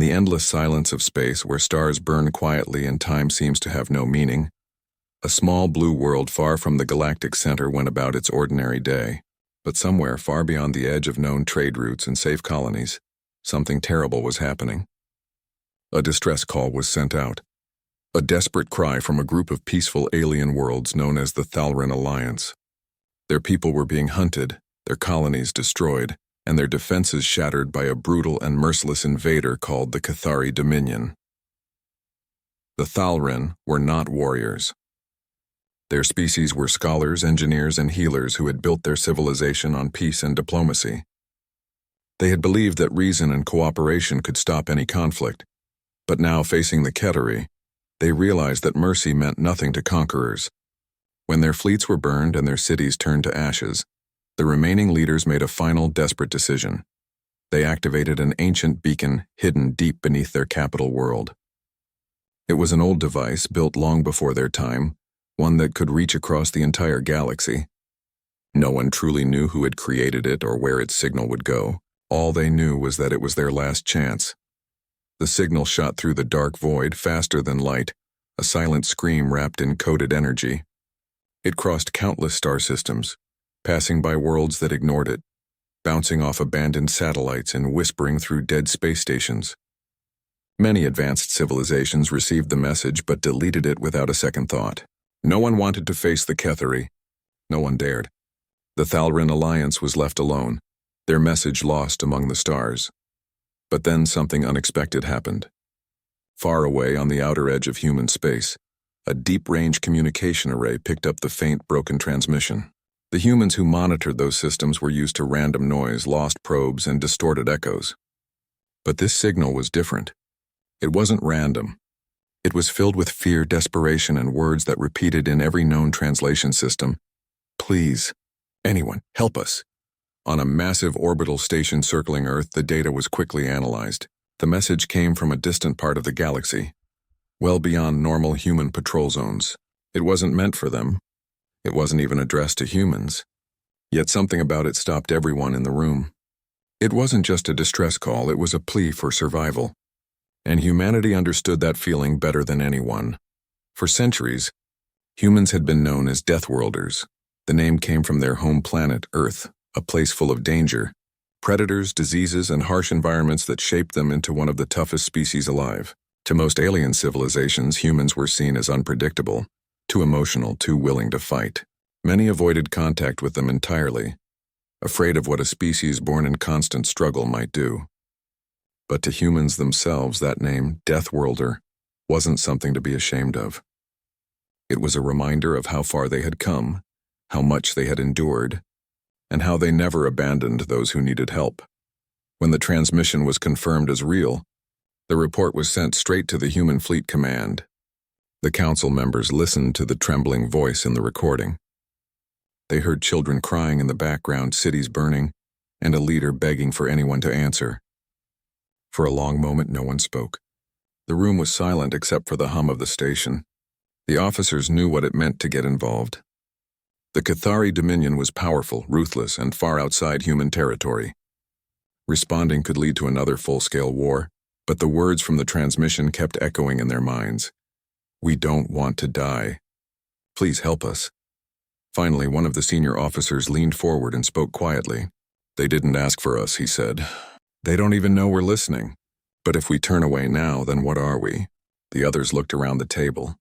the endless silence of space where stars burn quietly and time seems to have no meaning, a small blue world far from the galactic center went about its ordinary day. But somewhere far beyond the edge of known trade routes and safe colonies, something terrible was happening. A distress call was sent out. A desperate cry from a group of peaceful alien worlds known as the Thalrin Alliance. Their people were being hunted, their colonies destroyed, and their defenses shattered by a brutal and merciless invader called the Cathari Dominion. The Thalrin were not warriors. Their species were scholars, engineers, and healers who had built their civilization on peace and diplomacy. They had believed that reason and cooperation could stop any conflict, but now facing the Cathari, they realized that mercy meant nothing to conquerors. When their fleets were burned and their cities turned to ashes, the remaining leaders made a final desperate decision. They activated an ancient beacon hidden deep beneath their capital world. It was an old device built long before their time, one that could reach across the entire galaxy. No one truly knew who had created it or where its signal would go. All they knew was that it was their last chance. The signal shot through the dark void faster than light, a silent scream wrapped in coded energy. It crossed countless star systems, passing by worlds that ignored it, bouncing off abandoned satellites and whispering through dead space stations. Many advanced civilizations received the message but deleted it without a second thought. No one wanted to face the Cathari. No one dared. The Thalrin Alliance was left alone, their message lost among the stars. But then something unexpected happened. Far away on the outer edge of human space, a deep-range communication array picked up the faint, broken transmission. The humans who monitored those systems were used to random noise, lost probes, and distorted echoes. But this signal was different. It wasn't random. It was filled with fear, desperation, and words that repeated in every known translation system. Please, anyone, help us. On a massive orbital station circling Earth, the data was quickly analyzed. The message came from a distant part of the galaxy, well beyond normal human patrol zones. It wasn't meant for them. It wasn't even addressed to humans. Yet something about it stopped everyone in the room. It wasn't just a distress call, it was a plea for survival. And humanity understood that feeling better than anyone. For centuries, humans had been known as Deathworlders. The name came from their home planet, Earth, a place full of danger, predators, diseases, and harsh environments that shaped them into one of the toughest species alive. To most alien civilizations, humans were seen as unpredictable, too emotional, too willing to fight. Many avoided contact with them entirely, afraid of what a species born in constant struggle might do. But to humans themselves, that name, Deathworlder, wasn't something to be ashamed of. It was a reminder of how far they had come, how much they had endured, and how they never abandoned those who needed help. When the transmission was confirmed as real, the report was sent straight to the Human Fleet Command. The council members listened to the trembling voice in the recording. They heard children crying in the background, cities burning, and a leader begging for anyone to answer. For a long moment, no one spoke. The room was silent except for the hum of the station. The officers knew what it meant to get involved. The Cathari Dominion was powerful, ruthless, and far outside human territory. Responding could lead to another full-scale war, but the words from the transmission kept echoing in their minds. We don't want to die. Please help us. Finally, one of the senior officers leaned forward and spoke quietly. They didn't ask for us, he said. They don't even know we're listening. But if we turn away now, then what are we? The others looked around the table.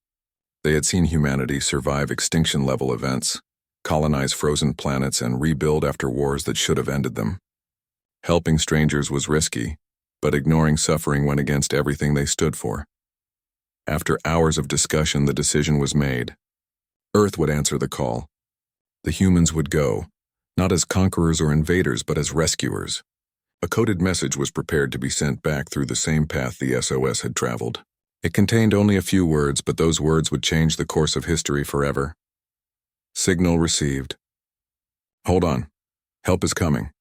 They had seen humanity survive extinction-level events, colonize frozen planets, and rebuild after wars that should have ended them. Helping strangers was risky, but ignoring suffering went against everything they stood for. After hours of discussion, the decision was made. Earth would answer the call. The humans would go, not as conquerors or invaders, but as rescuers. A coded message was prepared to be sent back through the same path the SOS had traveled. It contained only a few words, but those words would change the course of history forever. Signal received. Hold on. Help is coming.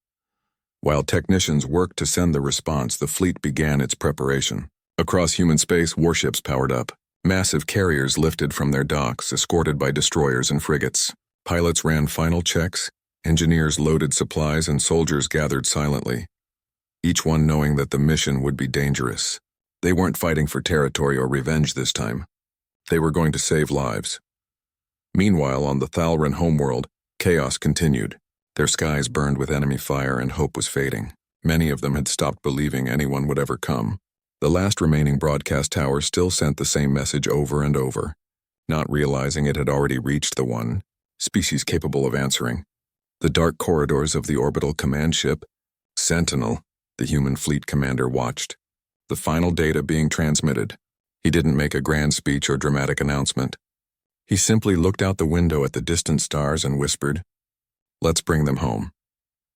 While technicians worked to send the response, the fleet began its preparation. Across human space, warships powered up. Massive carriers lifted from their docks, escorted by destroyers and frigates. Pilots ran final checks, engineers loaded supplies, and soldiers gathered silently, each one knowing that the mission would be dangerous. They weren't fighting for territory or revenge this time. They were going to save lives. Meanwhile, on the Thalran homeworld, chaos continued. Their skies burned with enemy fire and hope was fading. Many of them had stopped believing anyone would ever come. The last remaining broadcast tower still sent the same message over and over, not realizing it had already reached the one species capable of answering. The dark corridors of the orbital command ship, Sentinel, the human fleet commander watched, the final data being transmitted. He didn't make a grand speech or dramatic announcement. He simply looked out the window at the distant stars and whispered, "Let's bring them home."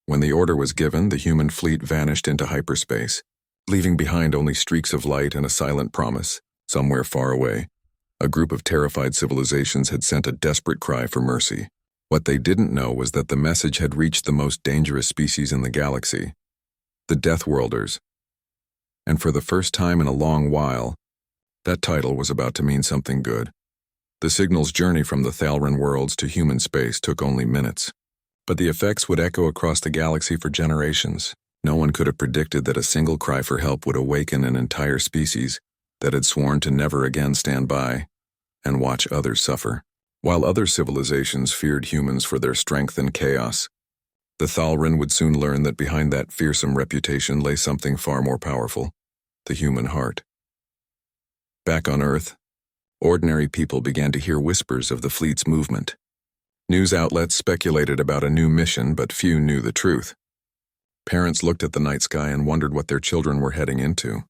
When the order was given, the human fleet vanished into hyperspace, leaving behind only streaks of light and a silent promise. Somewhere far away, a group of terrified civilizations had sent a desperate cry for mercy. What they didn't know was that the message had reached the most dangerous species in the galaxy, the Deathworlders. And for the first time in a long while, that title was about to mean something good. The signal's journey from the Thalran worlds to human space took only minutes, but the effects would echo across the galaxy for generations. No one could have predicted that a single cry for help would awaken an entire species that had sworn to never again stand by and watch others suffer. While other civilizations feared humans for their strength and chaos, the Thalran would soon learn that behind that fearsome reputation lay something far more powerful, the human heart. Back on Earth, ordinary people began to hear whispers of the fleet's movement. News outlets speculated about a new mission, but few knew the truth. Parents looked at the night sky and wondered what their children were heading into.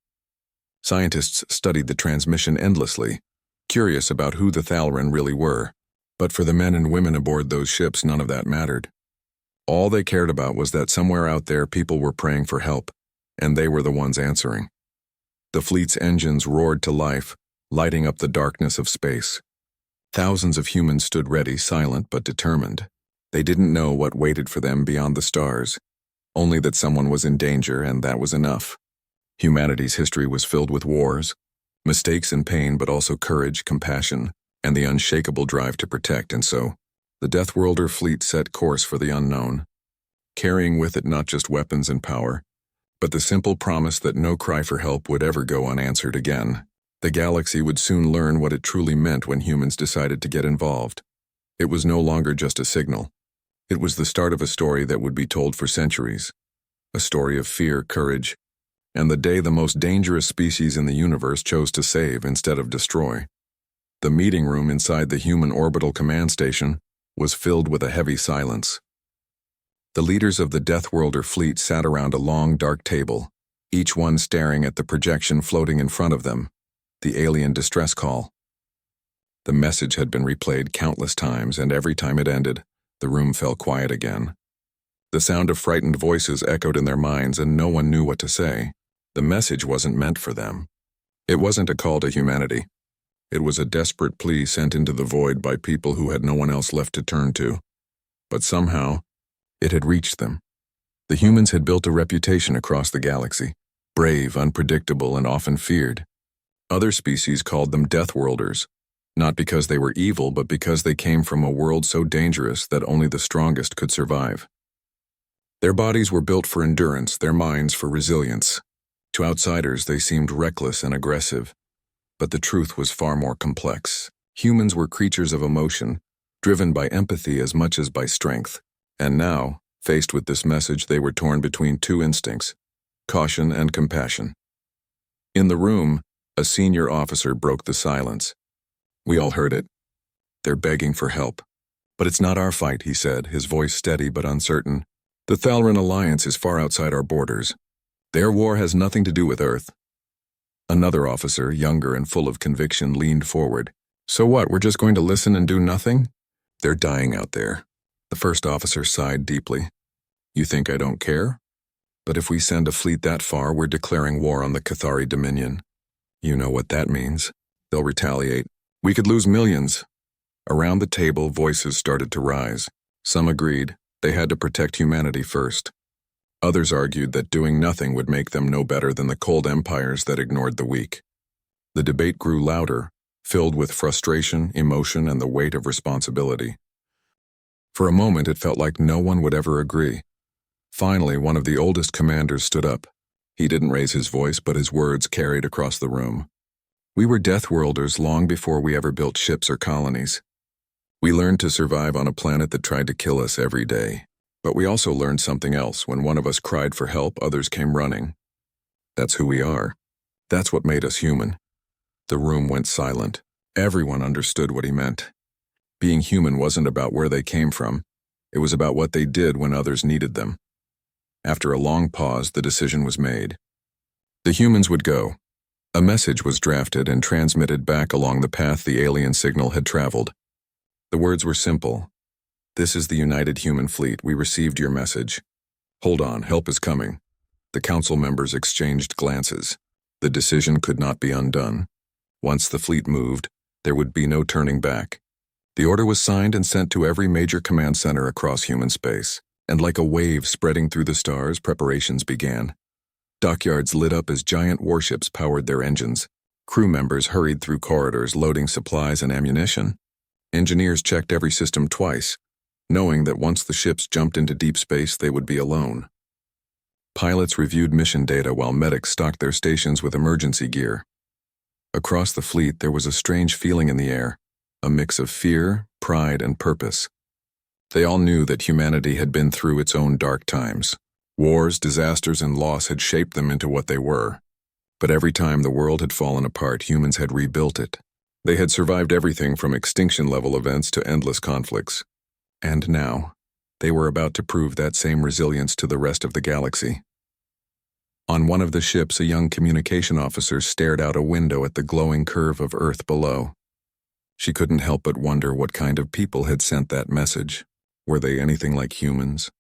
Scientists studied the transmission endlessly, curious about who the Thalran really were. But for the men and women aboard those ships, none of that mattered. All they cared about was that somewhere out there people were praying for help, and they were the ones answering. The fleet's engines roared to life, lighting up the darkness of space. Thousands of humans stood ready, silent but determined. They didn't know what waited for them beyond the stars, only that someone was in danger, and that was enough. Humanity's history was filled with wars, mistakes and pain, but also courage, compassion, and the unshakable drive to protect, and so, the Deathworlder fleet set course for the unknown, carrying with it not just weapons and power, but the simple promise that no cry for help would ever go unanswered again. The galaxy would soon learn what it truly meant when humans decided to get involved. It was no longer just a signal. It was the start of a story that would be told for centuries, a story of fear, courage, and the day the most dangerous species in the universe chose to save instead of destroy. The meeting room inside the human orbital command station was filled with a heavy silence. The leaders of the Deathworlder fleet sat around a long, dark table, each one staring at the projection floating in front of them, the alien distress call. The message had been replayed countless times, and every time it ended, the room fell quiet again. The sound of frightened voices echoed in their minds, and no one knew what to say. The message wasn't meant for them. It wasn't a call to humanity. It was a desperate plea sent into the void by people who had no one else left to turn to. But somehow, it had reached them. The humans had built a reputation across the galaxy, brave, unpredictable, and often feared. Other species called them Deathworlders, not because they were evil, but because they came from a world so dangerous that only the strongest could survive. Their bodies were built for endurance, their minds for resilience. To outsiders, they seemed reckless and aggressive, but the truth was far more complex. Humans were creatures of emotion, driven by empathy as much as by strength. And now, faced with this message, they were torn between two instincts, caution and compassion. In the room, a senior officer broke the silence. We all heard it. They're begging for help. But it's not our fight, he said, his voice steady but uncertain. The Thalran Alliance is far outside our borders. Their war has nothing to do with Earth. Another officer, younger and full of conviction, leaned forward. So what, we're just going to listen and do nothing? They're dying out there. The first officer sighed deeply. You think I don't care? But if we send a fleet that far, we're declaring war on the Cathari Dominion. You know what that means. They'll retaliate. We could lose millions. Around the table, voices started to rise. Some agreed they had to protect humanity first. Others argued that doing nothing would make them no better than the cold empires that ignored the weak. The debate grew louder, filled with frustration, emotion, and the weight of responsibility. For a moment, it felt like no one would ever agree. Finally, one of the oldest commanders stood up. He didn't raise his voice, but his words carried across the room. We were Deathworlders long before we ever built ships or colonies. We learned to survive on a planet that tried to kill us every day. But we also learned something else. When one of us cried for help, others came running. That's who we are. That's what made us human. The room went silent. Everyone understood what he meant. Being human wasn't about where they came from. It was about what they did when others needed them. After a long pause, the decision was made. The humans would go. A message was drafted and transmitted back along the path the alien signal had traveled. The words were simple. This is the United Human Fleet. We received your message. Hold on, help is coming. The council members exchanged glances. The decision could not be undone. Once the fleet moved, there would be no turning back. The order was signed and sent to every major command center across human space, and like a wave spreading through the stars, preparations began. Dockyards lit up as giant warships powered their engines. Crew members hurried through corridors loading supplies and ammunition. Engineers checked every system twice, knowing that once the ships jumped into deep space, they would be alone. Pilots reviewed mission data while medics stocked their stations with emergency gear. Across the fleet, there was a strange feeling in the air, a mix of fear, pride, and purpose. They all knew that humanity had been through its own dark times. Wars, disasters, and loss had shaped them into what they were. But every time the world had fallen apart, humans had rebuilt it. They had survived everything from extinction-level events to endless conflicts. And now, they were about to prove that same resilience to the rest of the galaxy. On one of the ships, a young communication officer stared out a window at the glowing curve of Earth below. She couldn't help but wonder what kind of people had sent that message. Were they anything like humans?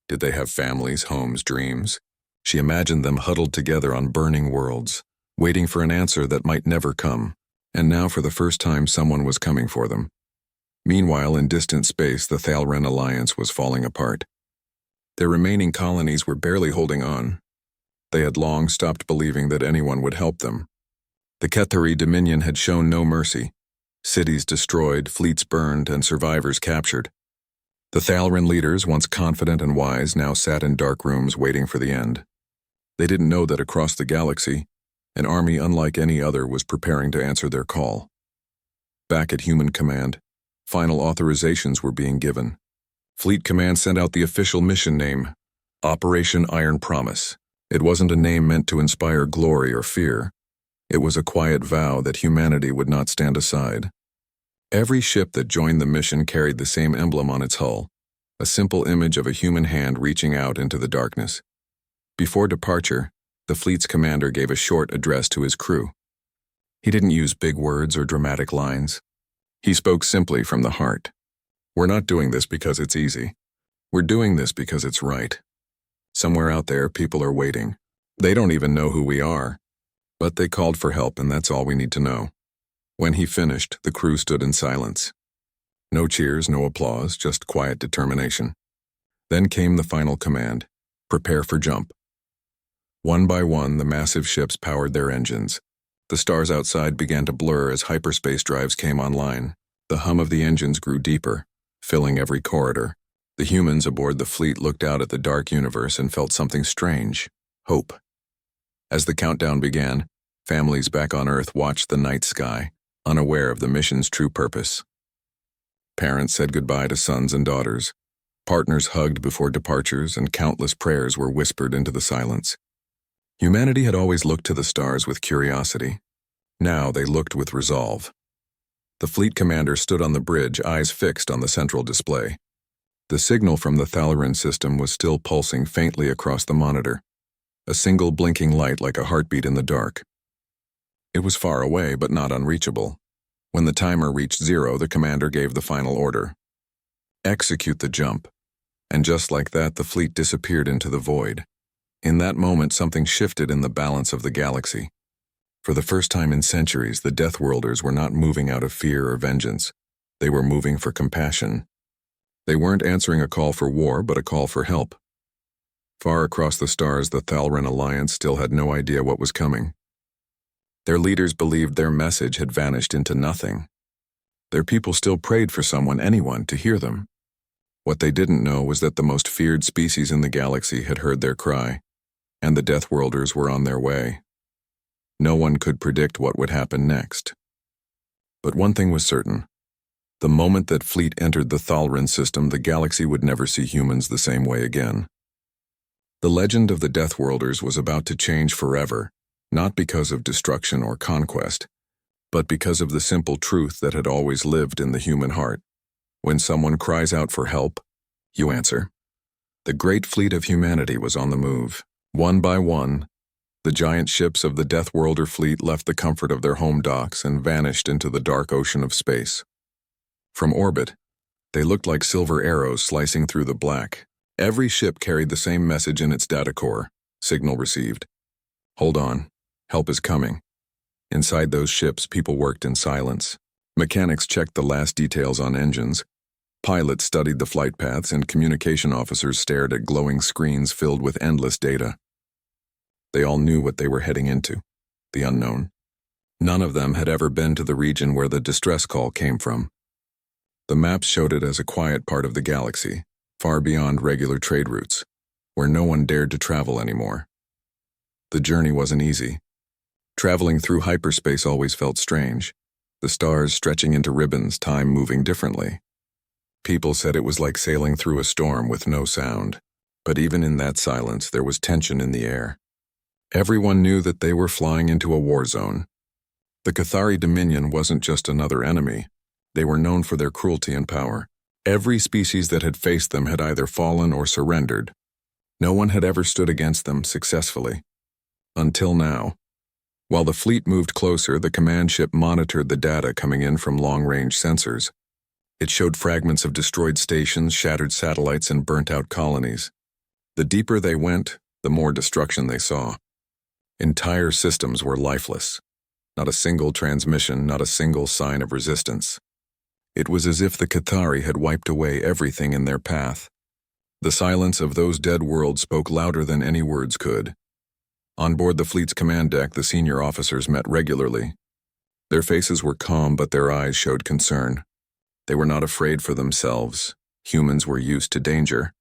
Did they have families, homes, dreams? She imagined them huddled together on burning worlds, waiting for an answer that might never come. And now, for the first time, someone was coming for them. Meanwhile, in distant space, the Thalren Alliance was falling apart. Their remaining colonies were barely holding on. They had long stopped believing that anyone would help them. The Kethari Dominion had shown no mercy. Cities destroyed, fleets burned, and survivors captured. The Thalren leaders, once confident and wise, now sat in dark rooms waiting for the end. They didn't know that across the galaxy, an army unlike any other was preparing to answer their call. Back at Human Command, final authorizations were being given. Fleet Command sent out the official mission name, Operation Iron Promise. It wasn't a name meant to inspire glory or fear. It was a quiet vow that humanity would not stand aside. Every ship that joined the mission carried the same emblem on its hull, a simple image of a human hand reaching out into the darkness. Before departure, the fleet's commander gave a short address to his crew. He didn't use big words or dramatic lines. He spoke simply from the heart. We're not doing this because it's easy. We're doing this because it's right. Somewhere out there, people are waiting. They don't even know who we are. But they called for help, and that's all we need to know. When he finished, the crew stood in silence. No cheers, no applause, just quiet determination. Then came the final command, prepare for jump. One by one, the massive ships powered their engines. The stars outside began to blur as hyperspace drives came online. The hum of the engines grew deeper, filling every corridor. The humans aboard the fleet looked out at the dark universe and felt something strange, hope. As the countdown began, families back on Earth watched the night sky, unaware of the mission's true purpose. Parents said goodbye to sons and daughters. Partners hugged before departures, and countless prayers were whispered into the silence. Humanity had always looked to the stars with curiosity. Now they looked with resolve. The fleet commander stood on the bridge, eyes fixed on the central display. The signal from the Thalren system was still pulsing faintly across the monitor, a single blinking light like a heartbeat in the dark. It was far away, but not unreachable. When the timer reached 0, the commander gave the final order. Execute the jump. And just like that, the fleet disappeared into the void. In that moment, something shifted in the balance of the galaxy. For the first time in centuries, the Deathworlders were not moving out of fear or vengeance. They were moving for compassion. They weren't answering a call for war, but a call for help. Far across the stars, the Thalren Alliance still had no idea what was coming. Their leaders believed their message had vanished into nothing. Their people still prayed for someone, anyone, to hear them. What they didn't know was that the most feared species in the galaxy had heard their cry. and the Deathworlders were on their way. No one could predict what would happen next. But one thing was certain. The moment that fleet entered the Thalrin system, the galaxy would never see humans the same way again. The legend of the Deathworlders was about to change forever, not because of destruction or conquest, but because of the simple truth that had always lived in the human heart. When someone cries out for help, you answer. The great fleet of humanity was on the move. One by one, the giant ships of the Deathworlder fleet left the comfort of their home docks and vanished into the dark ocean of space. From orbit, they looked like silver arrows slicing through the black. Every ship carried the same message in its data core. Signal received. Hold on. Help is coming. Inside those ships, people worked in silence. Mechanics checked the last details on engines. Pilots studied the flight paths, and communication officers stared at glowing screens filled with endless data. They all knew what they were heading into, the unknown. None of them had ever been to the region where the distress call came from. The maps showed it as a quiet part of the galaxy, far beyond regular trade routes, where no one dared to travel anymore. The journey wasn't easy. Traveling through hyperspace always felt strange, the stars stretching into ribbons, time moving differently. People said it was like sailing through a storm with no sound, but even in that silence there was tension in the air. Everyone knew that they were flying into a war zone. The Cathari Dominion wasn't just another enemy. They were known for their cruelty and power. Every species that had faced them had either fallen or surrendered. No one had ever stood against them successfully. Until now. While the fleet moved closer, the command ship monitored the data coming in from long-range sensors. It showed fragments of destroyed stations, shattered satellites, and burnt-out colonies. The deeper they went, the more destruction they saw. Entire systems were lifeless. Not a single transmission, not a single sign of resistance. It was as if the Cathari had wiped away everything in their path. The silence of those dead worlds spoke louder than any words could. On board the fleet's command deck, the senior officers met regularly. Their faces were calm, but their eyes showed concern. They were not afraid for themselves. Humans were used to danger.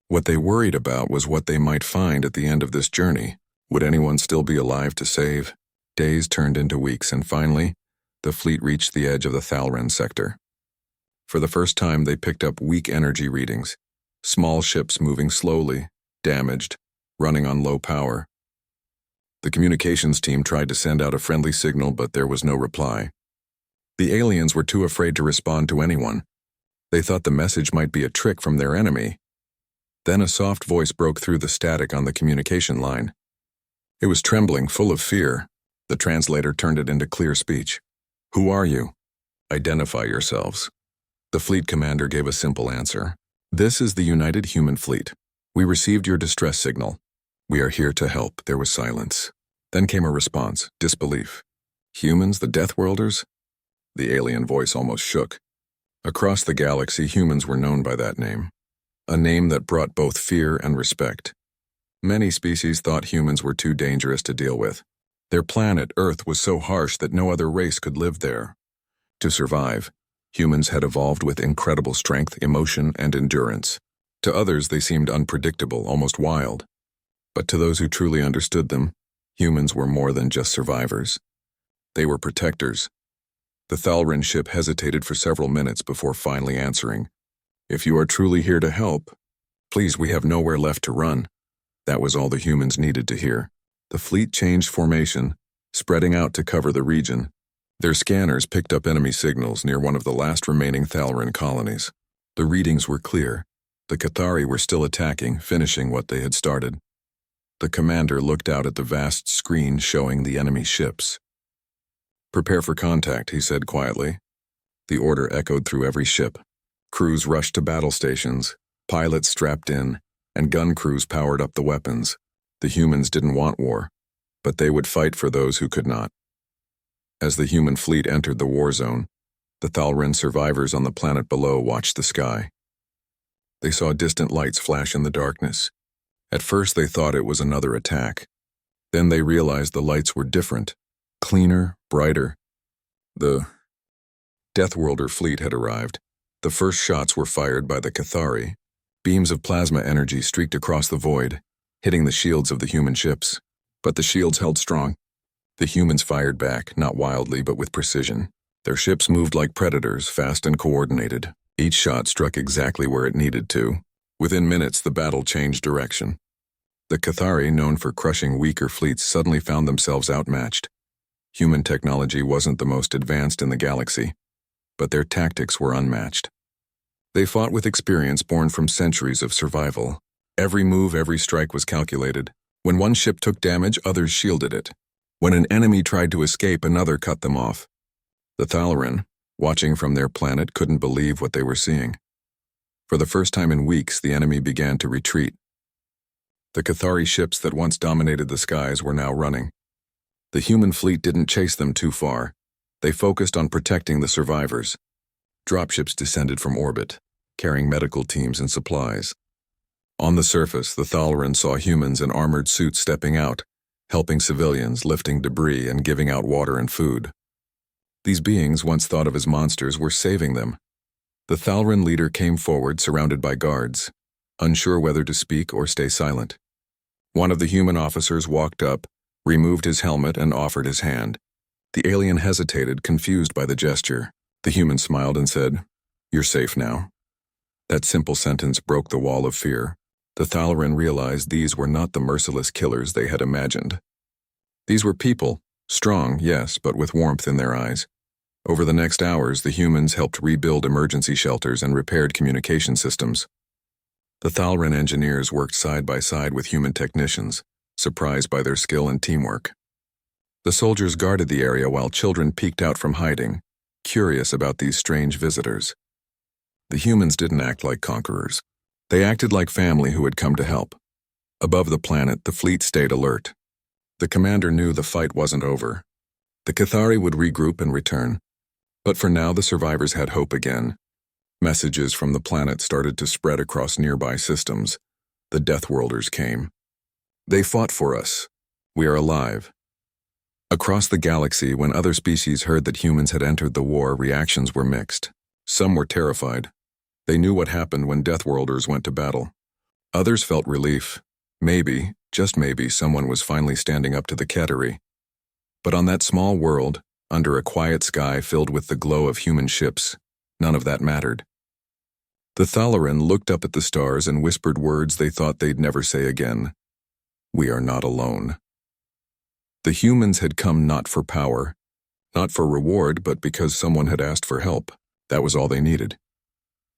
What they worried about was what they might find at the end of this journey. Would anyone still be alive to save? Days turned into weeks, and finally, the fleet reached the edge of the Thalrin sector. For the first time, they picked up weak energy readings. Small ships moving slowly, damaged, running on low power. The communications team tried to send out a friendly signal, but there was no reply. The aliens were too afraid to respond to anyone. They thought the message might be a trick from their enemy. Then a soft voice broke through the static on the communication line. It was trembling, full of fear. The translator turned it into clear speech. "Who are you? Identify yourselves." The fleet commander gave a simple answer. "This is the United Human Fleet. We received your distress signal. We are here to help." There was silence. Then came a response, disbelief. "Humans, the Deathworlders?" The alien voice almost shook. Across the galaxy, humans were known by that name. A name that brought both fear and respect. Many species thought humans were too dangerous to deal with. Their planet, Earth, was so harsh that no other race could live there. To survive, humans had evolved with incredible strength, emotion, and endurance. To others, they seemed unpredictable, almost wild. But to those who truly understood them, humans were more than just survivors. They were protectors. The Thalrin ship hesitated for several minutes before finally answering. "If you are truly here to help, please, we have nowhere left to run." That was all the humans needed to hear. The fleet changed formation, spreading out to cover the region. Their scanners picked up enemy signals near one of the last remaining Thalrin colonies. The readings were clear. The Cathari were still attacking, finishing what they had started. The commander looked out at the vast screen showing the enemy ships. "Prepare for contact," he said quietly. The order echoed through every ship. Crews rushed to battle stations, pilots strapped in, and gun crews powered up the weapons. The humans didn't want war, but they would fight for those who could not. As the human fleet entered the war zone, the Thalrin survivors on the planet below watched the sky. They saw distant lights flash in the darkness. At first they thought it was another attack. Then they realized the lights were different, cleaner, brighter. The Deathworlder fleet had arrived. The first shots were fired by the Cathari. Beams of plasma energy streaked across the void. hitting the shields of the human ships. But the shields held strong. The humans fired back, not wildly but with precision. Their ships moved like predators, fast and coordinated. Each shot struck exactly where it needed to. Within minutes, the battle changed direction. The Cathari, known for crushing weaker fleets, suddenly found themselves outmatched. Human technology wasn't the most advanced in the galaxy, but their tactics were unmatched. They fought with experience born from centuries of survival. Every move, every strike was calculated. When one ship took damage, others shielded it. When an enemy tried to escape, another cut them off. The Thalaran, watching from their planet, couldn't believe what they were seeing. For the first time in weeks, the enemy began to retreat. The Cathari ships that once dominated the skies were now running. The human fleet didn't chase them too far. They focused on protecting the survivors. Dropships descended from orbit, carrying medical teams and supplies. On the surface, the Thalaran saw humans in armored suits stepping out, helping civilians, lifting debris, and giving out water and food. These beings, once thought of as monsters, were saving them. The Thalaran leader came forward, surrounded by guards, unsure whether to speak or stay silent. One of the human officers walked up, removed his helmet, and offered his hand. The alien hesitated, confused by the gesture. The human smiled and said, "You're safe now." That simple sentence broke the wall of fear. The Thalaran realized these were not the merciless killers they had imagined. These were people, strong, yes, but with warmth in their eyes. Over the next hours, the humans helped rebuild emergency shelters and repaired communication systems. The Thalaran engineers worked side by side with human technicians, surprised by their skill and teamwork. The soldiers guarded the area while children peeked out from hiding, curious about these strange visitors. The humans didn't act like conquerors. They acted like family who had come to help. Above the planet, the fleet stayed alert. The commander knew the fight wasn't over. The Cathari would regroup and return. But for now, the survivors had hope again. Messages from the planet started to spread across nearby systems. The Deathworlders came. "They fought for us. We are alive." Across the galaxy, when other species heard that humans had entered the war, reactions were mixed. Some were terrified. They knew what happened when Deathworlders went to battle. Others felt relief. Maybe, just maybe, someone was finally standing up to the Cathari. But on that small world, under a quiet sky filled with the glow of human ships, none of that mattered. The Thalaran looked up at the stars and whispered words they thought they'd never say again. "We are not alone." The humans had come not for power, not for reward, but because someone had asked for help. That was all they needed.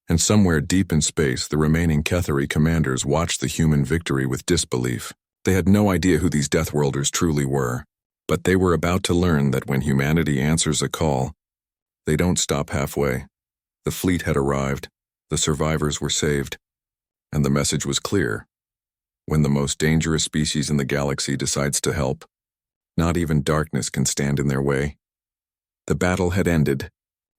And somewhere deep in space, the remaining Cathari commanders watched the human victory with disbelief. They had no idea who these Deathworlders truly were, but they were about to learn that when humanity answers a call, they don't stop halfway. The fleet had arrived, the survivors were saved, and the message was clear. When the most dangerous species in the galaxy decides to help, not even darkness can stand in their way. The battle had ended,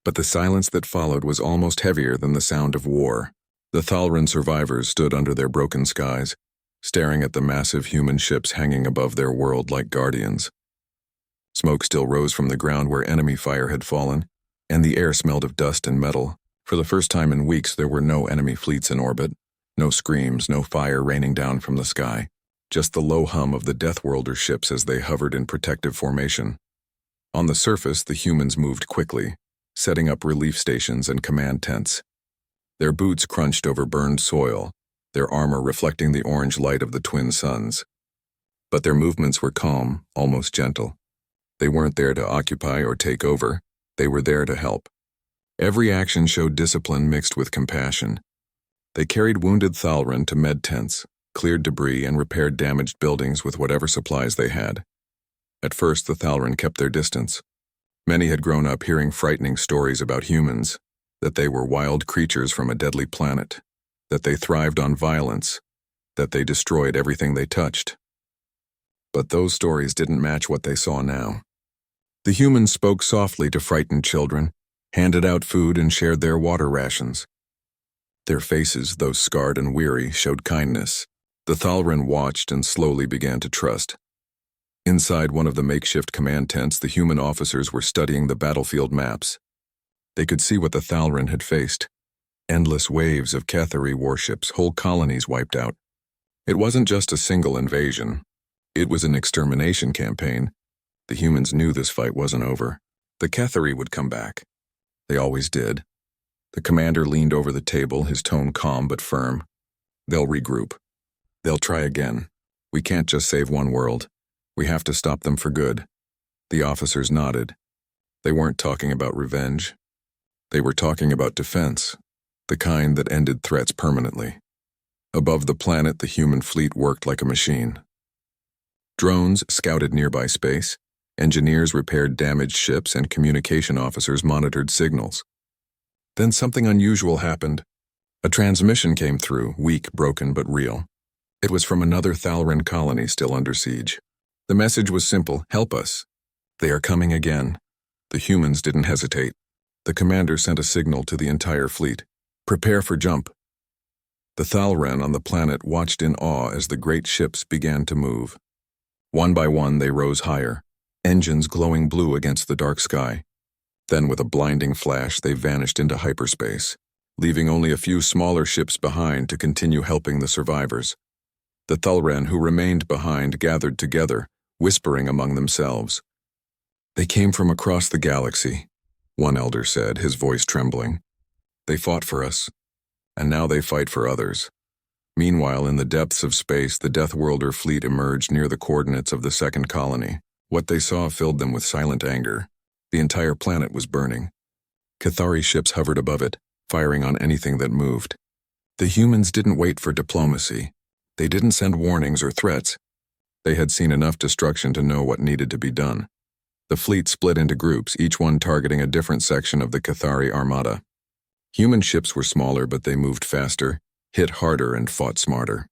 but the silence that followed was almost heavier than the sound of war. The Thalaran survivors stood under their broken skies, staring at the massive human ships hanging above their world like guardians. Smoke still rose from the ground where enemy fire had fallen, and the air smelled of dust and metal. For the first time in weeks, there were no enemy fleets in orbit, no screams, no fire raining down from the sky, just the low hum of the Deathworlder ships as they hovered in protective formation. On the surface, the humans moved quickly, setting up relief stations and command tents. Their boots crunched over burned soil, their armor reflecting the orange light of the twin suns. But their movements were calm, almost gentle. They weren't there to occupy or take over, they were there to help. Every action showed discipline mixed with compassion. They carried wounded Thalaran to med tents, cleared debris, and repaired damaged buildings with whatever supplies they had. At first, the Thalaran kept their distance. Many had grown up hearing frightening stories about humans, that they were wild creatures from a deadly planet, that they thrived on violence, that they destroyed everything they touched. But those stories didn't match what they saw now. The humans spoke softly to frightened children, handed out food, and shared their water rations. Their faces, though scarred and weary, showed kindness. The Thalaran watched and slowly began to trust. Inside one of the makeshift command tents, the human officers were studying the battlefield maps. They could see what the Thalaran had faced. Endless waves of Cathari warships, whole colonies wiped out. It wasn't just a single invasion. It was an extermination campaign. The humans knew this fight wasn't over. The Cathari would come back. They always did. The commander leaned over the table, his tone calm but firm. They'll regroup. They'll try again. We can't just save one world. We have to stop them for good. The officers nodded. They weren't talking about revenge. They were talking about defense, the kind that ended threats permanently. Above the planet, the human fleet worked like a machine. Drones scouted nearby space, engineers repaired damaged ships, and communication officers monitored signals. Then something unusual happened. A transmission came through, weak, broken, but real. It was from another Thalran colony still under siege. The message was simple: help us. They are coming again. The humans didn't hesitate. The commander sent a signal to the entire fleet. Prepare for jump. The Thalran on the planet watched in awe as the great ships began to move. One by one they rose higher, engines glowing blue against the dark sky. Then with a blinding flash they vanished into hyperspace, leaving only a few smaller ships behind to continue helping the survivors. The Thalran who remained behind gathered together, whispering among themselves. They came from across the galaxy, one elder said, his voice trembling. They fought for us, and now they fight for others. Meanwhile, in the depths of space, the Deathworlder fleet emerged near the coordinates of the second colony. What they saw filled them with silent anger. The entire planet was burning. Cathari ships hovered above it, firing on anything that moved. The humans didn't wait for diplomacy. They didn't send warnings or threats. They had seen enough destruction to know what needed to be done. The fleet split into groups, each one targeting a different section of the Cathari armada. Human ships were smaller, but they moved faster, hit harder, and fought smarter.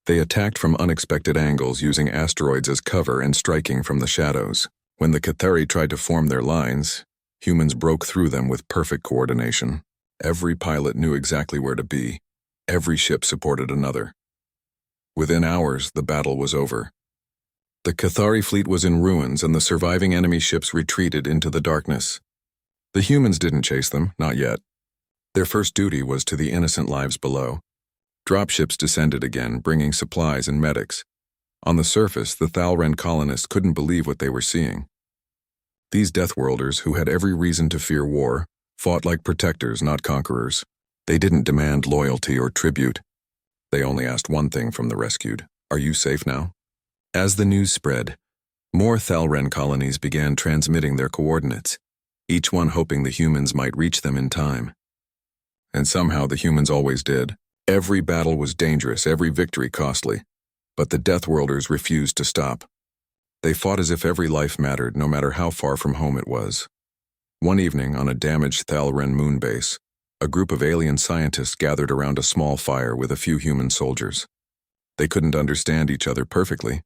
They attacked from unexpected angles, using asteroids as cover and striking from the shadows. When the Cathari tried to form their lines, humans broke through them with perfect coordination. Every pilot knew exactly where to be. Every ship supported another. Within hours, the battle was over. The Cathari fleet was in ruins, and the surviving enemy ships retreated into the darkness. The humans didn't chase them, not yet. Their first duty was to the innocent lives below. Dropships descended again, bringing supplies and medics. On the surface, the Thalran colonists couldn't believe what they were seeing. These Deathworlders, who had every reason to fear war, fought like protectors, not conquerors. They didn't demand loyalty or tribute. They only asked one thing from the rescued: are you safe now? As the news spread, more Thalran colonies began transmitting their coordinates, each one hoping the humans might reach them in time. And somehow the humans always did. Every battle was dangerous, every victory costly. But the Deathworlders refused to stop. They fought as if every life mattered, no matter how far from home it was. One evening, on a damaged Thalran moon base, a group of alien scientists gathered around a small fire with a few human soldiers. They couldn't understand each other perfectly,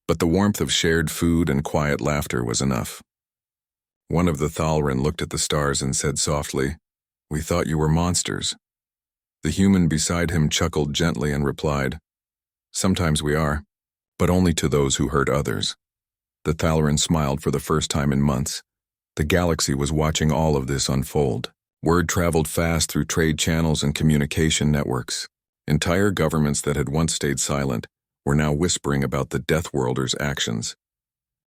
but the warmth of shared food and quiet laughter was enough. One of the Thalran looked at the stars and said softly, "We thought you were monsters." The human beside him chuckled gently and replied, "Sometimes we are, but only to those who hurt others." The Thalran smiled for the first time in months. The galaxy was watching all of this unfold. Word traveled fast through trade channels and communication networks. Entire governments that had once stayed silent were now whispering about the Deathworlders' actions.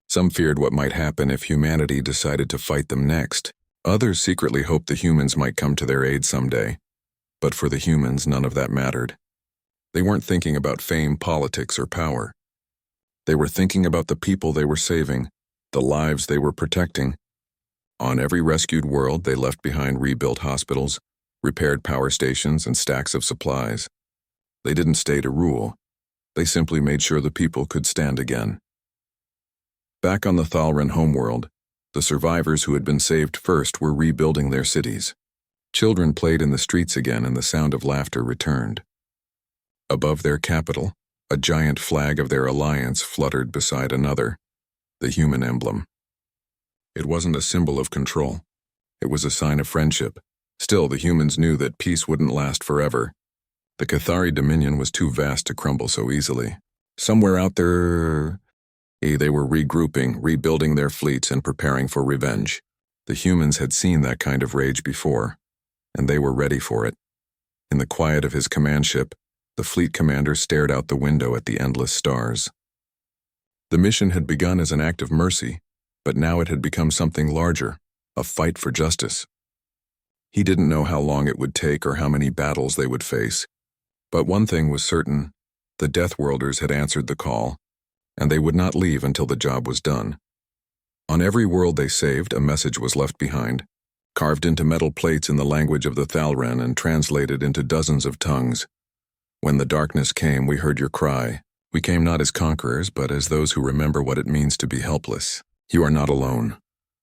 Some feared what might happen if humanity decided to fight them next. Others secretly hoped the humans might come to their aid someday. But for the humans, none of that mattered. They weren't thinking about fame, politics, or power. They were thinking about the people they were saving, the lives they were protecting. On every rescued world, they left behind rebuilt hospitals, repaired power stations, and stacks of supplies. They didn't stay to rule. They simply made sure the people could stand again. Back on the Thalran homeworld, the survivors who had been saved first were rebuilding their cities. Children played in the streets again, and the sound of laughter returned. Above their capital, a giant flag of their alliance fluttered beside another, the human emblem. It wasn't a symbol of control. It was a sign of friendship. Still, the humans knew that peace wouldn't last forever. The Cathari dominion was too vast to crumble so easily. Somewhere out there, they were regrouping, rebuilding their fleets, and preparing for revenge. The humans had seen that kind of rage before, and they were ready for it. In the quiet of his command ship, The fleet commander stared out the window at the endless stars. The mission had begun as an act of mercy, but now it had become something larger, a fight for justice. He didn't know how long it would take or how many battles they would face, but one thing was certain: the Deathworlders had answered the call, and they would not leave until the job was done. On every world they saved, a message was left behind, carved into metal plates in the language of the Thalren and translated into dozens of tongues. When the darkness came, we heard your cry. We came not as conquerors, but as those who remember what it means to be helpless. You are not alone.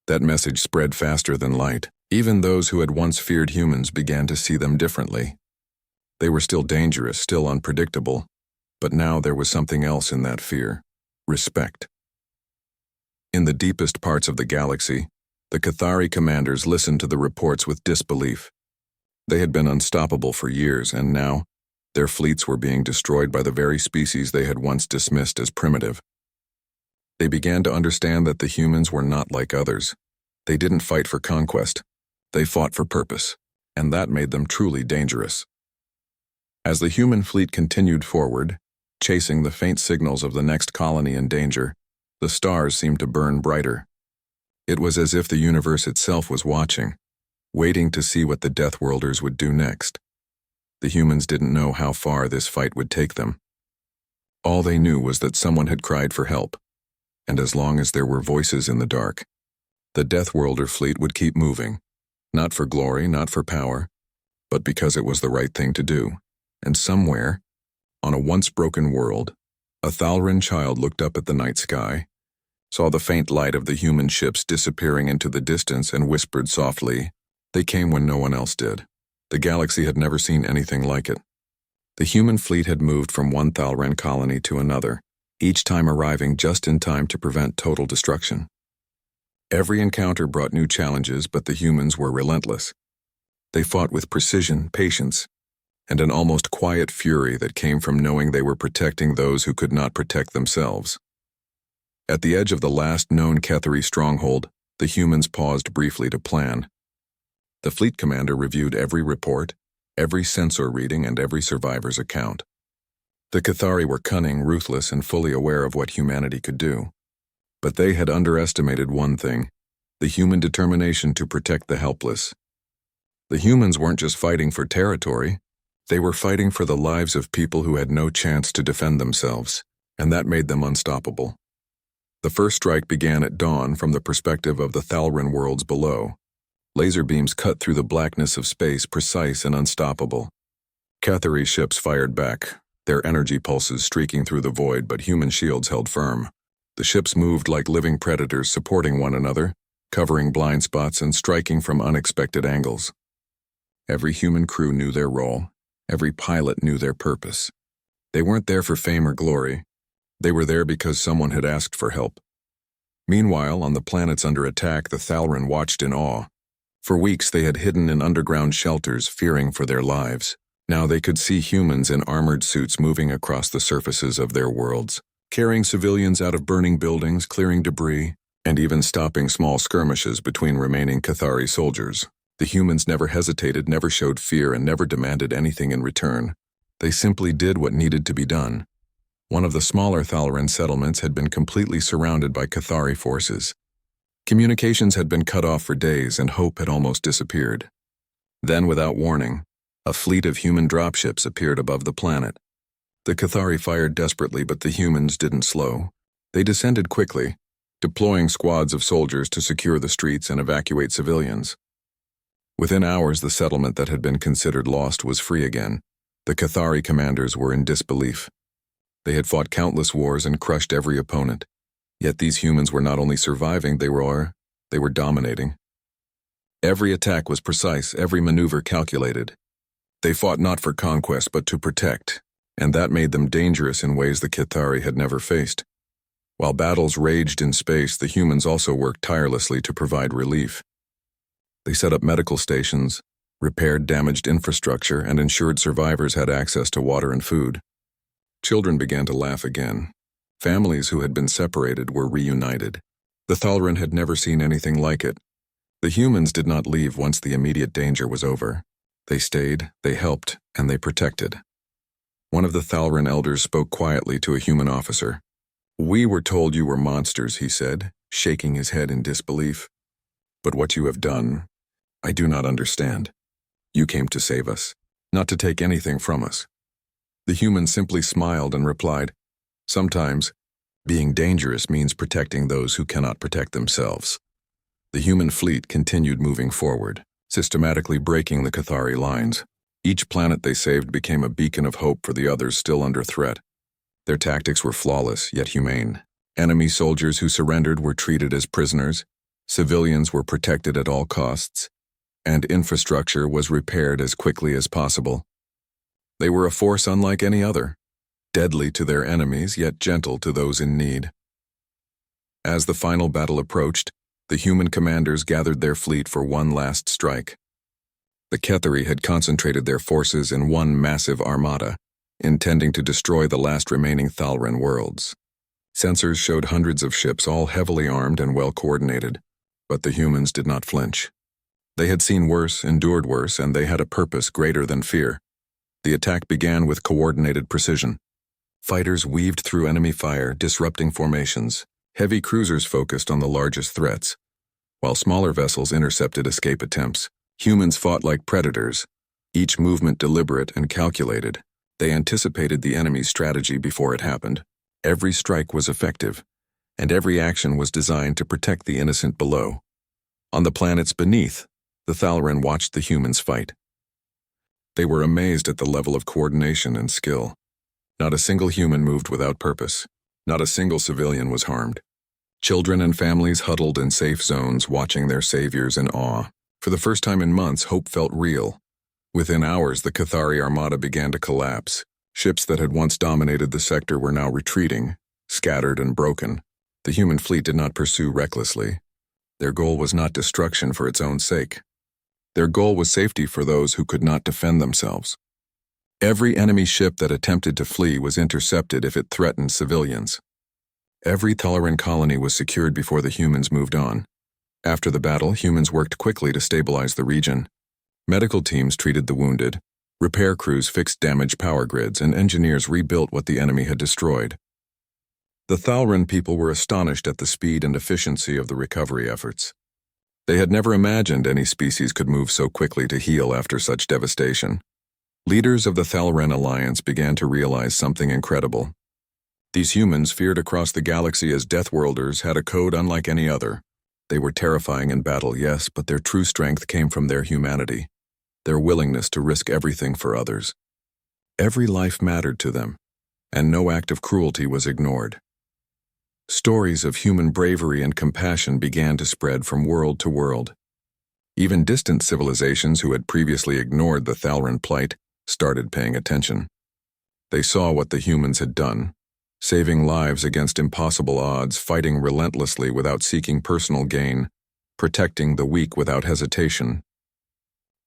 That message spread faster than light. Even those who had once feared humans began to see them differently. They were still dangerous, still unpredictable, but now there was something else in that fear: respect. In the deepest parts of the galaxy, the Cathari commanders listened to the reports with disbelief. They had been unstoppable for years, and now their fleets were being destroyed by the very species they had once dismissed as primitive. They began to understand that the humans were not like others. They didn't fight for conquest. They fought for purpose, and that made them truly dangerous. As the human fleet continued forward, chasing the faint signals of the next colony in danger, the stars seemed to burn brighter. It was as if the universe itself was watching, waiting to see what the Deathworlders would do next. The humans didn't know how far this fight would take them. All they knew was that someone had cried for help, and as long as there were voices in the dark, the Deathworlder fleet would keep moving, not for glory, not for power, but because it was the right thing to do. And somewhere, on a once-broken world, a Thalren child looked up at the night sky, saw the faint light of the human ships disappearing into the distance, and whispered softly, "They came when no one else did." The galaxy had never seen anything like it. The human fleet had moved from one Thalren colony to another, each time arriving just in time to prevent total destruction. Every encounter brought new challenges, but the humans were relentless. They fought with precision, patience, and an almost quiet fury that came from knowing they were protecting those who could not protect themselves. At the edge of the last known Cathari stronghold, the humans paused briefly to plan. The fleet commander reviewed every report, every sensor reading, and every survivor's account. The Cathari were cunning, ruthless, and fully aware of what humanity could do. But they had underestimated one thing: the human determination to protect the helpless. The humans weren't just fighting for territory, they were fighting for the lives of people who had no chance to defend themselves, and that made them unstoppable. The first strike began at dawn from the perspective of the Thalren worlds below. Laser beams cut through the blackness of space, precise and unstoppable. Cathari ships fired back, their energy pulses streaking through the void, but human shields held firm. The ships moved like living predators, supporting one another, covering blind spots and striking from unexpected angles. Every human crew knew their role. Every pilot knew their purpose. They weren't there for fame or glory. They were there because someone had asked for help. Meanwhile, on the planets under attack, the Thalren watched in awe. For weeks they had hidden in underground shelters, fearing for their lives. Now they could see humans in armored suits moving across the surfaces of their worlds, carrying civilians out of burning buildings, clearing debris, and even stopping small skirmishes between remaining Cathari soldiers. The humans never hesitated, never showed fear, and never demanded anything in return. They simply did what needed to be done. One of the smaller Thalren settlements had been completely surrounded by Cathari forces. Communications had been cut off for days, and hope had almost disappeared. Then, without warning, a fleet of human dropships appeared above the planet. The Cathari fired desperately, but the humans didn't slow. They descended quickly, deploying squads of soldiers to secure the streets and evacuate civilians. Within hours, the settlement that had been considered lost was free again. The Cathari commanders were in disbelief. They had fought countless wars and crushed every opponent. Yet these humans were not only surviving, they were dominating. Every attack was precise, every maneuver calculated. They fought not for conquest, but to protect, and that made them dangerous in ways the Cathari had never faced. While battles raged in space, the humans also worked tirelessly to provide relief. They set up medical stations, repaired damaged infrastructure, and ensured survivors had access to water and food. Children began to laugh again. Families who had been separated were reunited. The Thalren had never seen anything like it. The humans did not leave once the immediate danger was over. They stayed, they helped, and they protected. One of the Thalran elders spoke quietly to a human officer. "We were told you were monsters," he said, shaking his head in disbelief. "But what you have done, I do not understand. You came to save us, not to take anything from us." The human simply smiled and replied, "Sometimes, being dangerous means protecting those who cannot protect themselves." The human fleet continued moving forward, systematically breaking the Cathari lines. Each planet they saved became a beacon of hope for the others still under threat. Their tactics were flawless, yet humane. Enemy soldiers who surrendered were treated as prisoners, civilians were protected at all costs, and infrastructure was repaired as quickly as possible. They were a force unlike any other, deadly to their enemies, yet gentle to those in need. As the final battle approached, the human commanders gathered their fleet for one last strike. The Cathari had concentrated their forces in one massive armada, intending to destroy the last remaining Thalran worlds. Sensors showed hundreds of ships, all heavily armed and well coordinated, but the humans did not flinch. They had seen worse, endured worse, and they had a purpose greater than fear. The attack began with coordinated precision. Fighters weaved through enemy fire, disrupting formations. Heavy cruisers focused on the largest threats, while smaller vessels intercepted escape attempts. Humans fought like predators, each movement deliberate and calculated. They anticipated the enemy's strategy before it happened. Every strike was effective, and every action was designed to protect the innocent below. On the planets beneath, the Thalran watched the humans fight. They were amazed at the level of coordination and skill. Not a single human moved without purpose. Not a single civilian was harmed. Children and families huddled in safe zones, watching their saviors in awe. For the first time in months, hope felt real. Within hours, the Cathari armada began to collapse. Ships that had once dominated the sector were now retreating, scattered and broken. The human fleet did not pursue recklessly. Their goal was not destruction for its own sake. Their goal was safety for those who could not defend themselves. Every enemy ship that attempted to flee was intercepted if it threatened civilians. Every Thalran colony was secured before the humans moved on. After the battle, humans worked quickly to stabilize the region. Medical teams treated the wounded, repair crews fixed damaged power grids, and engineers rebuilt what the enemy had destroyed. The Thalran people were astonished at the speed and efficiency of the recovery efforts. They had never imagined any species could move so quickly to heal after such devastation. Leaders of the Thalran Alliance began to realize something incredible. These humans, feared across the galaxy as Deathworlders, had a code unlike any other. They were terrifying in battle, yes, but their true strength came from their humanity, their willingness to risk everything for others. Every life mattered to them, and no act of cruelty was ignored. Stories of human bravery and compassion began to spread from world to world. Even distant civilizations who had previously ignored the Thalran plight started paying attention. They saw what the humans had done, saving lives against impossible odds, fighting relentlessly without seeking personal gain, protecting the weak without hesitation.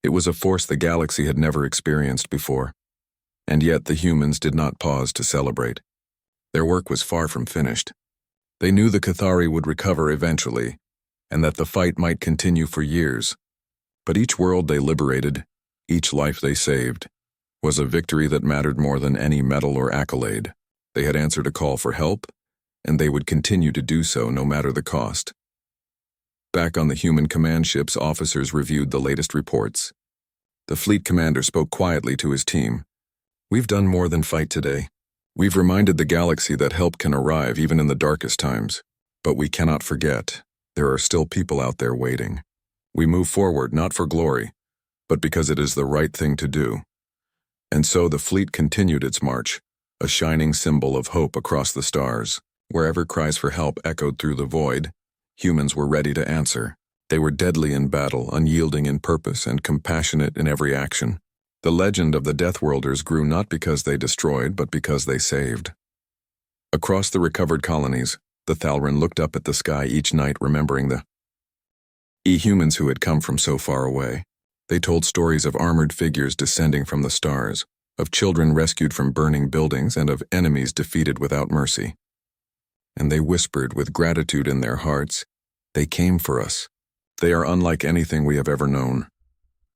It was a force the galaxy had never experienced before, and yet the humans did not pause to celebrate. Their work was far from finished. They knew the Cathari would recover eventually, and that the fight might continue for years. But each world they liberated, each life they saved, was a victory that mattered more than any medal or accolade. They had answered a call for help, and they would continue to do so no matter the cost. Back on the human command ships, officers reviewed the latest reports. The fleet commander spoke quietly to his team. "We've done more than fight today. We've reminded the galaxy that help can arrive even in the darkest times. But we cannot forget, there are still people out there waiting. We move forward not for glory, but because it is the right thing to do." And so the fleet continued its march, a shining symbol of hope across the stars. Wherever cries for help echoed through the void, humans were ready to answer. They were deadly in battle, unyielding in purpose, and compassionate in every action. The legend of the Deathworlders grew not because they destroyed, but because they saved. Across the recovered colonies, the Thalran looked up at the sky each night, remembering the humans who had come from so far away. They told stories of armored figures descending from the stars, of children rescued from burning buildings, and of enemies defeated without mercy. And they whispered with gratitude in their hearts, "They came for us. They are unlike anything we have ever known."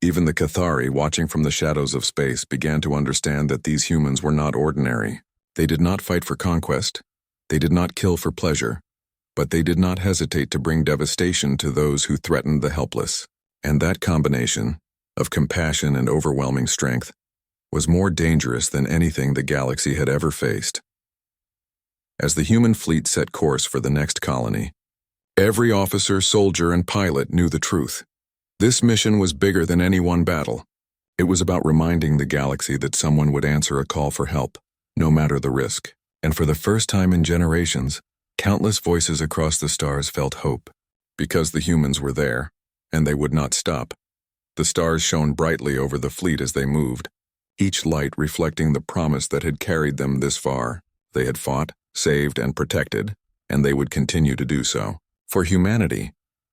Even the Cathari, watching from the shadows of space, began to understand that these humans were not ordinary. They did not fight for conquest. They did not kill for pleasure. But they did not hesitate to bring devastation to those who threatened the helpless. And that combination of compassion and overwhelming strength was more dangerous than anything the galaxy had ever faced. As the human fleet set course for the next colony, every officer, soldier, and pilot knew the truth. This mission was bigger than any one battle. It was about reminding the galaxy that someone would answer a call for help, no matter the risk. And for the first time in generations, countless voices across the stars felt hope, because the humans were there, and they would not stop. The stars shone brightly over the fleet as they moved, each light reflecting the promise that had carried them this far. They had fought, saved, and protected, and they would continue to do so. For humanity,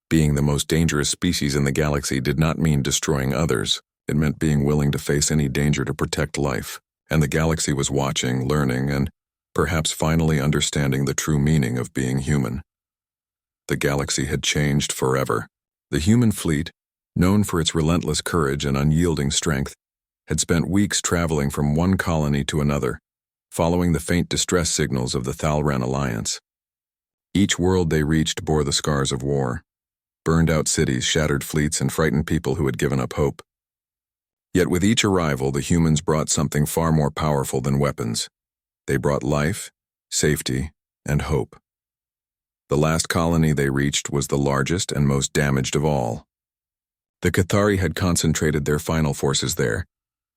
being the most dangerous species in the galaxy did not mean destroying others. It meant being willing to face any danger to protect life. And the galaxy was watching, learning, and perhaps finally understanding the true meaning of being human. The galaxy had changed forever. The human fleet, known for its relentless courage and unyielding strength, had spent weeks traveling from one colony to another, following the faint distress signals of the Thalran Alliance. Each world they reached bore the scars of war, burned-out cities, shattered fleets, and frightened people who had given up hope. Yet with each arrival, the humans brought something far more powerful than weapons. They brought life, safety, and hope. The last colony they reached was the largest and most damaged of all. The Cathari had concentrated their final forces there,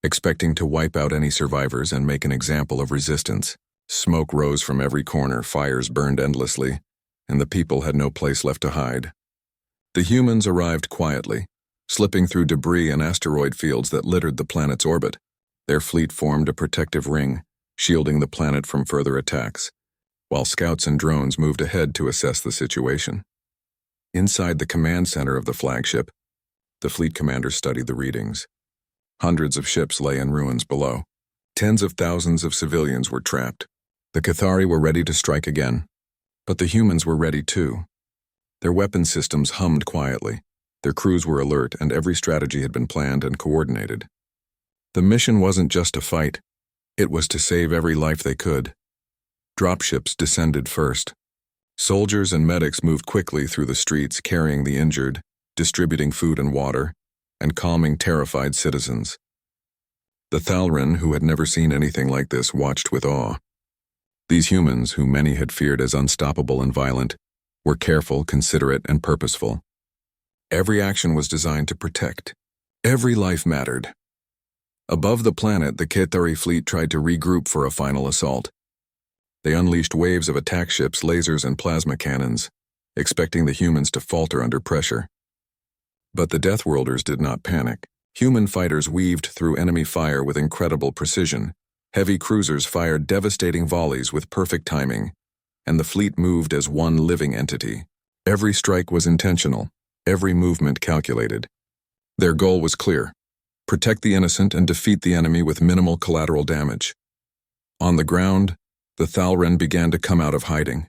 expecting to wipe out any survivors and make an example of resistance. Smoke rose from every corner, fires burned endlessly, and the people had no place left to hide. The humans arrived quietly, slipping through debris and asteroid fields that littered the planet's orbit. Their fleet formed a protective ring, shielding the planet from further attacks, while scouts and drones moved ahead to assess the situation. Inside the command center of the flagship, the fleet commander studied the readings. Hundreds of ships lay in ruins below. Tens of thousands of civilians were trapped. The Cathari were ready to strike again, but the humans were ready too. Their weapon systems hummed quietly. Their crews were alert, and every strategy had been planned and coordinated. The mission wasn't just to fight. It was to save every life they could. Dropships descended first. Soldiers and medics moved quickly through the streets, carrying the injured, distributing food and water, and calming terrified citizens. The Thalran, who had never seen anything like this, watched with awe. These humans, who many had feared as unstoppable and violent, were careful, considerate, and purposeful. Every action was designed to protect. Every life mattered. Above the planet, the Cathari fleet tried to regroup for a final assault. They unleashed waves of attack ships, lasers, and plasma cannons, expecting the humans to falter under pressure. But the Deathworlders did not panic. Human fighters weaved through enemy fire with incredible precision. Heavy cruisers fired devastating volleys with perfect timing, and the fleet moved as one living entity. Every strike was intentional, every movement calculated. Their goal was clear: protect the innocent and defeat the enemy with minimal collateral damage. On the ground, the Thalran began to come out of hiding.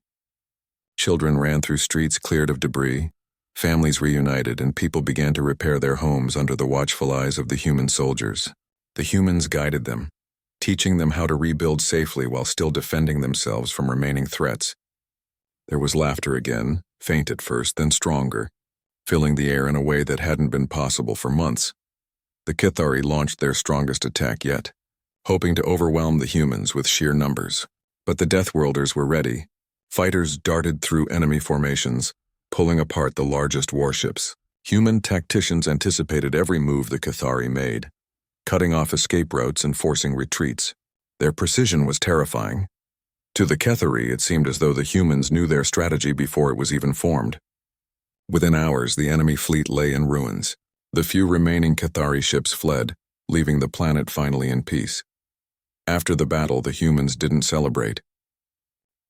Children ran through streets cleared of debris, families reunited, and people began to repair their homes under the watchful eyes of the human soldiers. The humans guided them, teaching them how to rebuild safely while still defending themselves from remaining threats. There was laughter again, faint at first, then stronger, filling the air in a way that hadn't been possible for months. The Cathari launched their strongest attack yet, hoping to overwhelm the humans with sheer numbers. But the Deathworlders were ready. Fighters darted through enemy formations, pulling apart the largest warships. Human tacticians anticipated every move the Cathari made, cutting off escape routes and forcing retreats. Their precision was terrifying. To the Cathari, it seemed as though the humans knew their strategy before it was even formed. Within hours, the enemy fleet lay in ruins. The few remaining Cathari ships fled, leaving the planet finally in peace. After the battle, the humans didn't celebrate.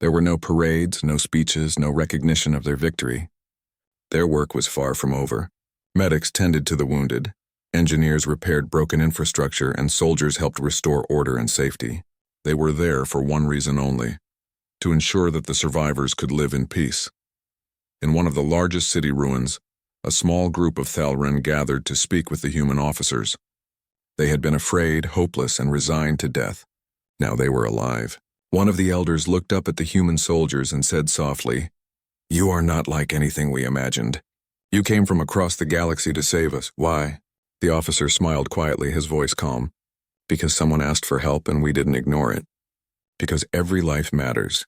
There were no parades, no speeches, no recognition of their victory. Their work was far from over. Medics tended to the wounded, engineers repaired broken infrastructure, and soldiers helped restore order and safety. They were there for one reason only: to ensure that the survivors could live in peace. In one of the largest city ruins, A small group of Thalren gathered to speak with the human officers. They had been afraid, hopeless, and resigned to death. Now they were alive. One of the elders looked up at the human soldiers and said softly, "You are not like anything we imagined. You came from across the galaxy to save us. Why?" The officer smiled quietly, his voice calm. "Because someone asked for help and we didn't ignore it. Because every life matters."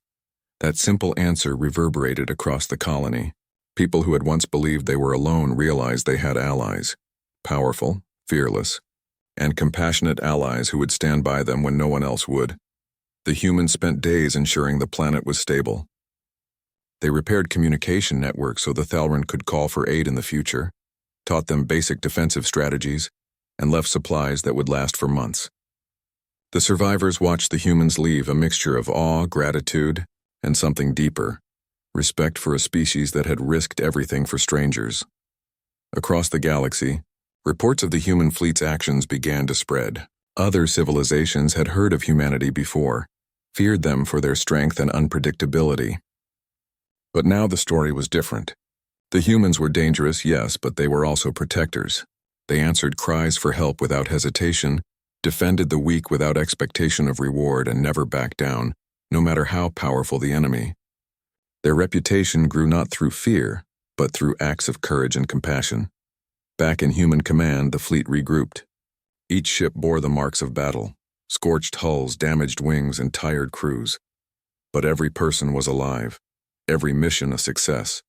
That simple answer reverberated across the colony. People who had once believed they were alone realized they had allies. Powerful, fearless, and compassionate allies who would stand by them when no one else would. The humans spent days ensuring the planet was stable. They repaired communication networks so the Thalren could call for aid in the future, taught them basic defensive strategies, and left supplies that would last for months. The survivors watched the humans leave, a mixture of awe, gratitude, and something deeper, respect for a species that had risked everything for strangers. Across the galaxy, reports of the human fleet's actions began to spread. Other civilizations had heard of humanity before, feared them for their strength and unpredictability. But now the story was different. The humans were dangerous, yes, but they were also protectors. They answered cries for help without hesitation, defended the weak without expectation of reward, and never backed down, no matter how powerful the enemy. Their reputation grew not through fear, but through acts of courage and compassion. Back in human command, the fleet regrouped. Each ship bore the marks of battle, scorched hulls, damaged wings, and tired crews. But every person was alive, every mission a success.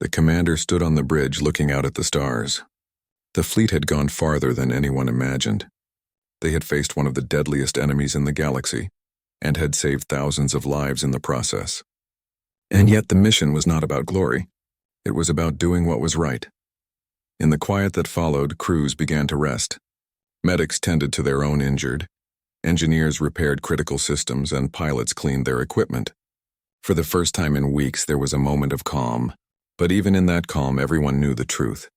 The commander stood on the bridge looking out at the stars. The fleet had gone farther than anyone imagined. They had faced one of the deadliest enemies in the galaxy, and had saved thousands of lives in the process. And yet the mission was not about glory. It was about doing what was right. In the quiet that followed, crews began to rest. Medics tended to their own injured. Engineers repaired critical systems, and pilots cleaned their equipment. For the first time in weeks, there was a moment of calm. But even in that calm, everyone knew the truth.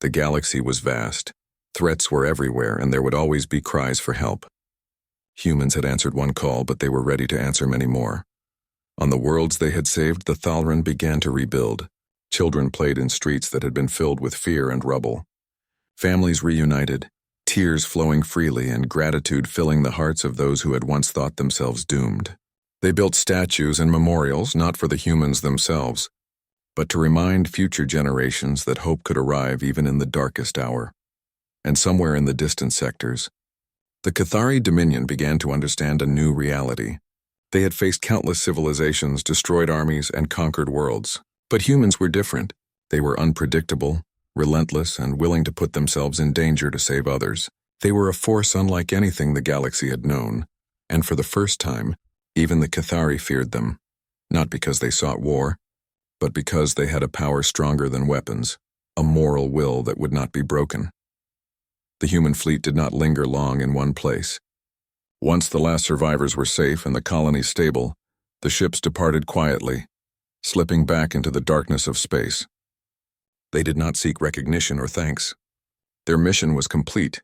The galaxy was vast. Threats were everywhere, and there would always be cries for help. Humans had answered one call, but they were ready to answer many more. On the worlds they had saved, the Thalren began to rebuild. Children played in streets that had been filled with fear and rubble. Families reunited, tears flowing freely and gratitude filling the hearts of those who had once thought themselves doomed. They built statues and memorials not for the humans themselves, but to remind future generations that hope could arrive even in the darkest hour. And somewhere in the distant sectors, the Cathari Dominion began to understand a new reality. They had faced countless civilizations, destroyed armies, and conquered worlds. But humans were different. They were unpredictable, relentless, and willing to put themselves in danger to save others. They were a force unlike anything the galaxy had known, and for the first time, even the Cathari feared them, not because they sought war, but because they had a power stronger than weapons, a moral will that would not be broken. The human fleet did not linger long in one place. Once the last survivors were safe and the colony stable, the ships departed quietly, slipping back into the darkness of space. They did not seek recognition or thanks. Their mission was complete,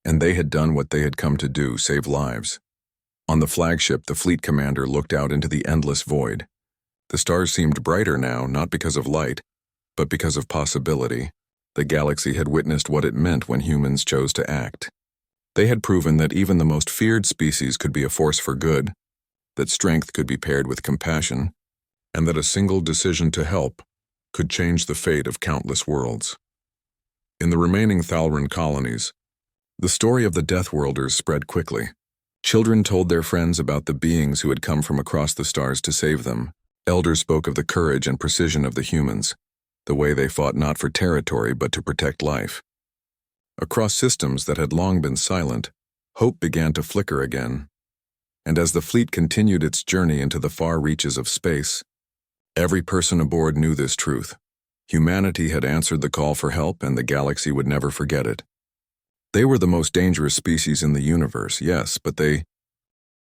and they had done what they had come to do, save lives. On the flagship, the fleet commander looked out into the endless void. The stars seemed brighter now, not because of light, but because of possibility. The galaxy had witnessed what it meant when humans chose to act. They had proven that even the most feared species could be a force for good, that strength could be paired with compassion, and that a single decision to help could change the fate of countless worlds. In the remaining Thalren colonies, the story of the Deathworlders spread quickly. Children told their friends about the beings who had come from across the stars to save them. Elders spoke of the courage and precision of the humans, the way they fought not for territory but to protect life. Across systems that had long been silent, hope began to flicker again. And as the fleet continued its journey into the far reaches of space, every person aboard knew this truth. Humanity had answered the call for help, and the galaxy would never forget it. They were the most dangerous species in the universe, yes, but they